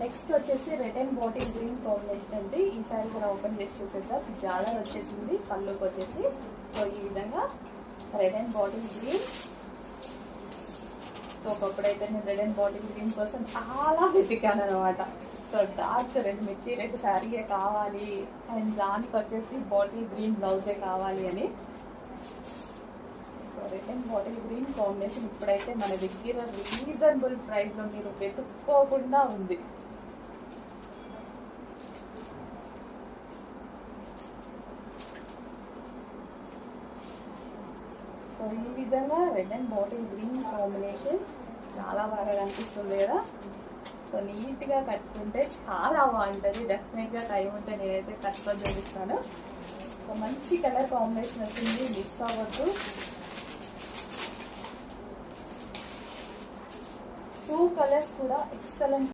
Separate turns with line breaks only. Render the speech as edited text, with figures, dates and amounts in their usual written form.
Next వచ్చేసి red and bottle green combination అండి. ఈ సారీ కూడా ఓపెన్ చేసి చూసేద్దాం. చాలా వచ్చేసింది పళ్ళుకి వచ్చేసి. సో ఈ విధంగా red and bottle green. So ఒకప్పుడైతే నేను రెడ్ అండ్ బాటిల్ గ్రీన్ కోసం చాలా వెతికాను అనమాట. సో డార్క్ రెడ్ మిర్చి రెడ్ శారీయే కావాలి అండ్ దానికి వచ్చేసి బాటిల్ గ్రీన్ బ్లౌజే కావాలి అని. So red and bottle green combination ఇప్పుడైతే మన దగ్గర రీజనబుల్ ప్రైస్లో మీరు వెతుక్కోకుండా ఉంది. సో ఈ విధంగా red and bottle green combination చాలా బాగా కనిపిస్తుంది కదా. సో నీట్గా కట్టుకుంటే చాలా బాగుంటుంది. డెఫినెట్గా టైం ఉంటే నేనైతే కట్టుకొని చూపిస్తాను. సో మంచి కలర్ కాంబినేషన్ వచ్చింది, మిస్ అవ్వద్దు. 2 కలర్స్ కూడా ఎక్సలెంట్.